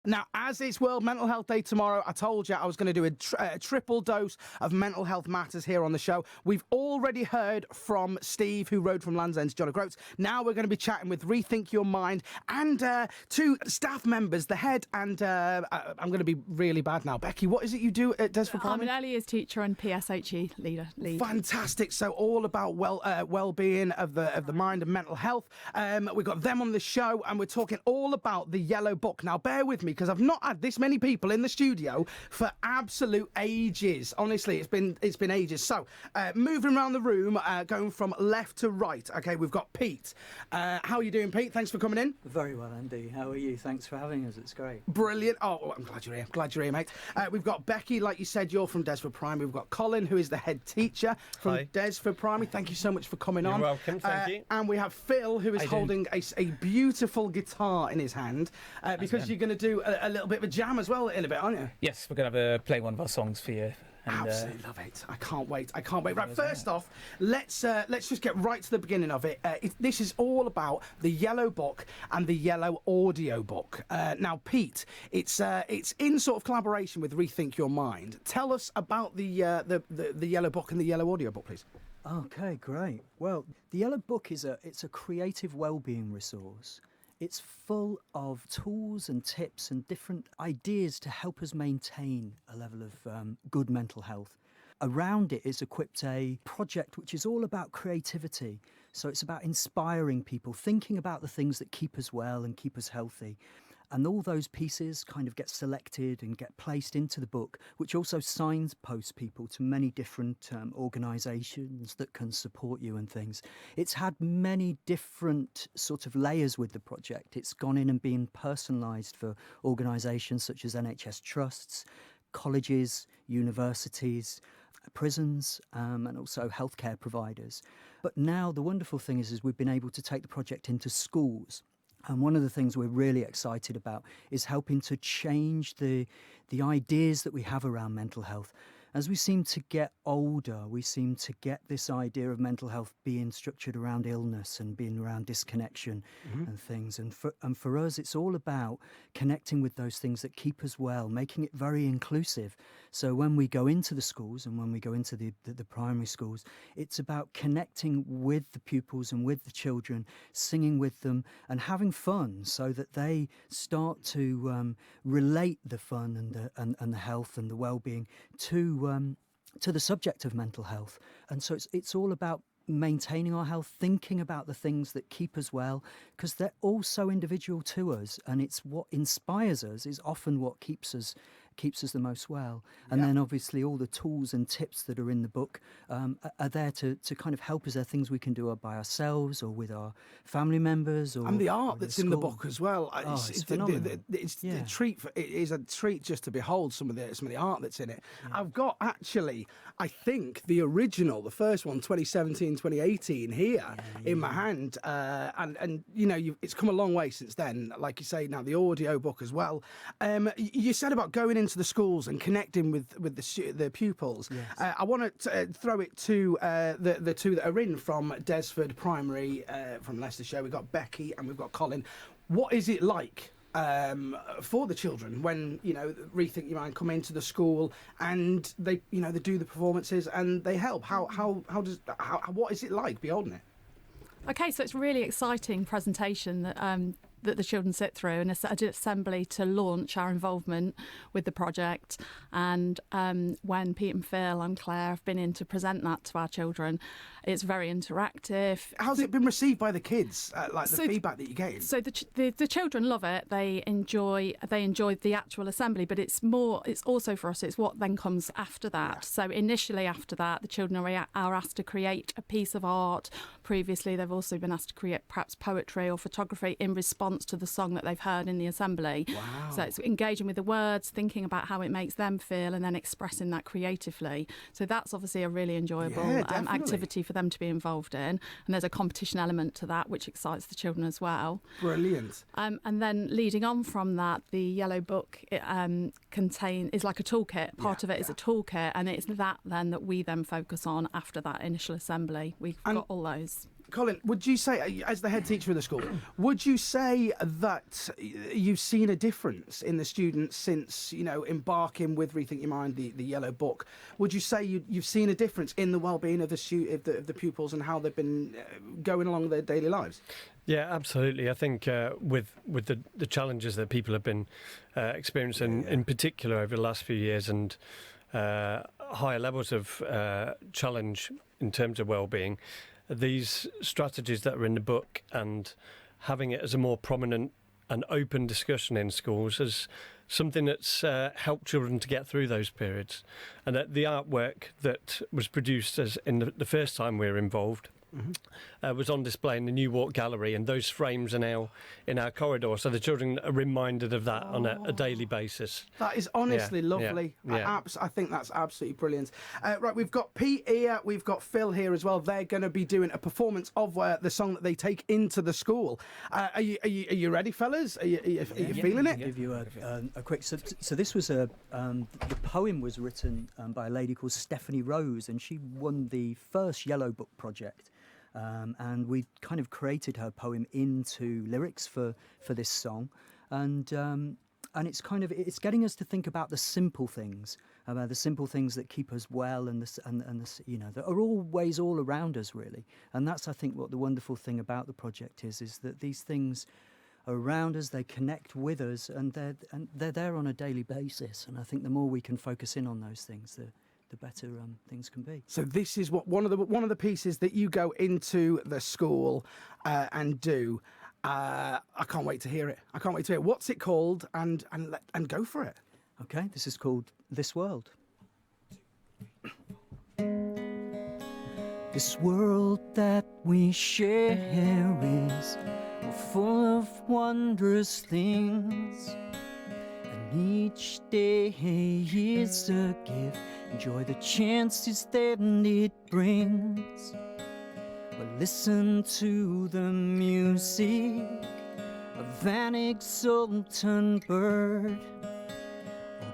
Now, as it's World Mental Health Day tomorrow, I told you I was going to do a triple dose of mental health matters here on the show. We've already heard from Steve, who rode from Land's End to John O'Groats. Now we're going to be chatting with Rethink Your Mind and two staff members, the head and I'm going to be really bad now. Becky, what is it you do at Desford Primary? I'm an early years teacher and PSHE Lead. Fantastic. So all about well-being of the mind and mental health. We've got them on the show and we're talking all about the Yellow Book. Now, bear with me, because I've not had this many people in the studio for absolute ages. Honestly, it's been ages. So, moving around the room, going from left to right. Okay, we've got Pete. How are you doing, Pete? Thanks for coming in. Very well, Andy. How are you? Thanks for having us. It's great. Brilliant. Oh, I'm glad you're here. Glad you're here, mate. We've got Becky, like you said, you're from Desford Primary. We've got Colin, who is the head teacher from Desford Primary. Thank you so much for coming on. You're welcome. Thank you. And we have Phil, who is holding a beautiful guitar in his hand, because you're going to do a little bit of a jam as well in a bit, aren't you? Yes, we're going to play one of our songs for you. And, absolutely love it. I can't wait. Right, first off, let's just get right to the beginning of it. This is all about the Yellow Book and the Yellow Audio Book. Now, Pete, it's in sort of collaboration with Rethink Your Mind. Tell us about the Yellow Book and the Yellow Audio Book, please. Okay, great. Well, the Yellow Book it's a creative wellbeing resource. It's full of tools and tips and different ideas to help us maintain a level of good mental health. Around it is equipped a project which is all about creativity. So it's about inspiring people, thinking about the things that keep us well and keep us healthy. And all those pieces kind of get selected and get placed into the book, which also signposts people to many different organisations that can support you and things. It's had many different sort of layers with the project. It's gone in and been personalised for organisations such as NHS trusts, colleges, universities, prisons, and also healthcare providers. But now the wonderful thing is we've been able to take the project into schools. And one of the things we're really excited about is helping to change the ideas that we have around mental health. As we seem to get older, we seem to get this idea of mental health being structured around illness and being around disconnection and things. And for us, it's all about connecting with those things that keep us well, making it very inclusive. So when we go into the schools and when we go into the primary schools, it's about connecting with the pupils and with the children, singing with them and having fun so that they start to relate the fun and the health and the well-being to the subject of mental health. And so it's all about maintaining our health, thinking about the things that keep us well, because they're all so individual to us, and it's what inspires us is often what keeps us the most well. And then obviously all the tools and tips that are in the book are there to kind of help us. There are things we can do by ourselves or with our family members, and the art that's in the book as well. It's phenomenal. It is a treat just to behold some of the art that's in it. Yeah. I've got actually, I think the original, the first one, 2017, 2018 here in my hand, and you know it's come a long way since then. Like you say, now the audio book as well. You said about going into the schools and connecting with the pupils. Yes. I want to throw it to the two that are in from Desford Primary, from Leicestershire. We've got Becky and we've got Colin. What is it like for the children when Rethink Your Mind come into the school and they do the performances and they help? What is it like beholding it? Okay, so it's a really exciting presentation that the children sit through, and I did assembly to launch our involvement with the project. And when Pete and Phil and Claire have been in to present that to our children, it's very interactive. How's it been received by the kids? The feedback that you gave? So the children love it. They enjoy the actual assembly, but it's also for us. It's what then comes after that. Yeah. So initially after that, the children are asked to create a piece of art. Previously, they've also been asked to create perhaps poetry or photography in response to the song that they've heard in the assembly. Wow. So it's engaging with the words, thinking about how it makes them feel, and then expressing that creatively. So that's obviously a really enjoyable activity for them to be involved in. And there's a competition element to that, which excites the children as well. Brilliant. And then leading on from that, the Yellow Book is like a toolkit. Part of it is a toolkit, and it's that then that we then focus on after that initial assembly. We've got all those. Colin, would you say, as the head teacher of the school, would you say that you've seen a difference in the students since, embarking with Rethink Your Mind, the Yellow Book? Would you say you've seen a difference in the well-being of the pupils and how they've been going along their daily lives? Yeah, absolutely. I think with the challenges that people have been experiencing, in particular over the last few years, and higher levels of challenge in terms of well-being, these strategies that are in the book and having it as a more prominent and open discussion in schools is something that's helped children to get through those periods. And that the artwork that was produced as in the first time we were involved was on display in the New Walk Gallery, and those frames are now in our corridor, so the children are reminded of that on a daily basis. That is honestly lovely. I think that's absolutely brilliant. Right, we've got Pete here, we've got Phil here as well. They're going to be doing a performance of the song that they take into the school. Are you ready, fellas? Are you feeling it? I'll give you a quick... So this was the poem was written by a lady called Stephanie Rose, and she won the first Yellow Book project. And we kind of created her poem into lyrics for this song, and it's getting us to think about the simple things, that keep us well, and that are always all around us, really. And that's, I think, what the wonderful thing about the project is that these things are around us, they connect with us, and they're there on a daily basis. And I think the more we can focus in on those things, the better things can be. So this is what one of the pieces that you go into the school and do. I can't wait to hear it. What's it called? And go for it. Okay, this is called This World. This world that we share is full of wondrous things, and each day is a gift. Enjoy the chances that it brings. But listen to the music of an exultant bird, or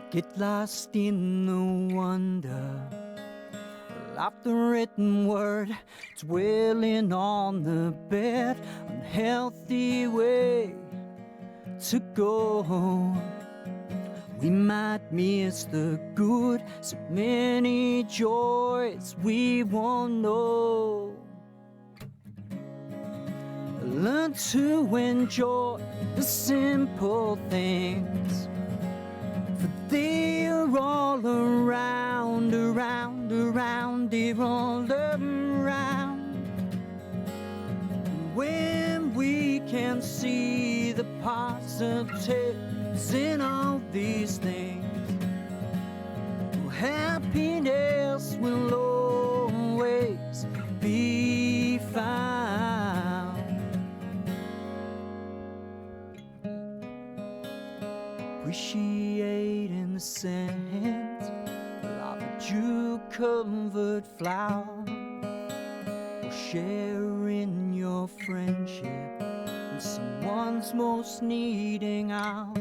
get lost in the wonder of the written word, dwelling on the bed, unhealthy way to go. We might miss the good, so many joys we won't know. Learn to enjoy the simple things, for they are all around, they're all around. When we can see the positives in all these things, happiness will always be found. Appreciating the scent of a dew-covered flower, or sharing your friendship when someone's most needing out.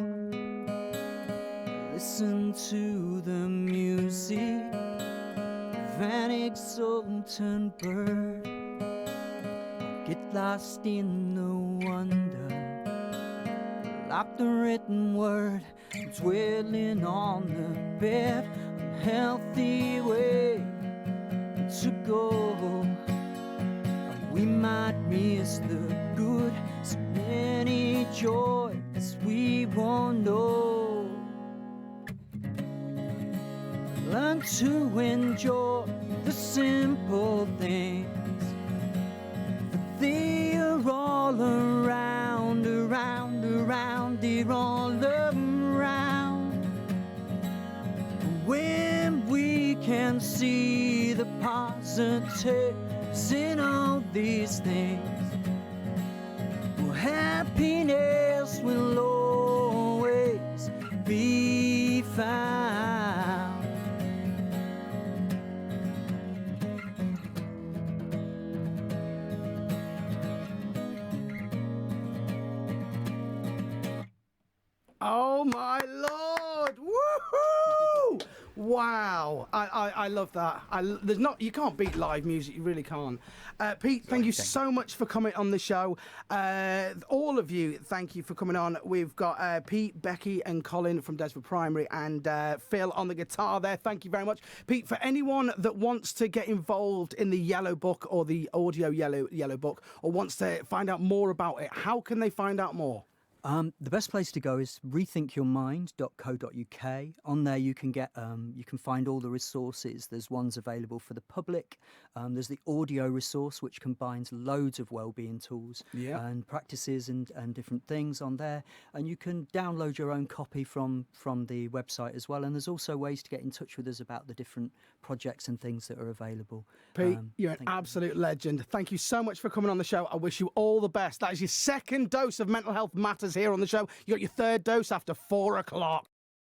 Listen to the music of an exultant bird, get lost in the wonder of the written word, dwelling on the bed, unhealthy way to go. We might miss the good, so many joys we won't know. Learn to enjoy the simple things, for they are all around, they're all around. When we can see the positives in all these things, well, happiness will always be found. Oh my Lord! Woohoo! Wow, I love that. You can't beat live music, you really can't. Pete, thank you so much for coming on the show. All of you, thank you for coming on. We've got Pete, Becky and Colin from Desford Primary and Phil on the guitar there. Thank you very much. Pete, for anyone that wants to get involved in the Yellow Book or the audio Yellow Book or wants to find out more about it, how can they find out more? The best place to go is rethinkyourmind.co.uk. On there you can find all the resources. There's ones available for the public. There's the audio resource, which combines loads of wellbeing tools and practices and different things on there. And you can download your own copy from the website as well. And there's also ways to get in touch with us about the different projects and things that are available. Pete, you're an absolute legend. Thank you so much for coming on the show. I wish you all the best. That is your second dose of Mental Health Matters here on the show. You got your third dose after 4 o'clock.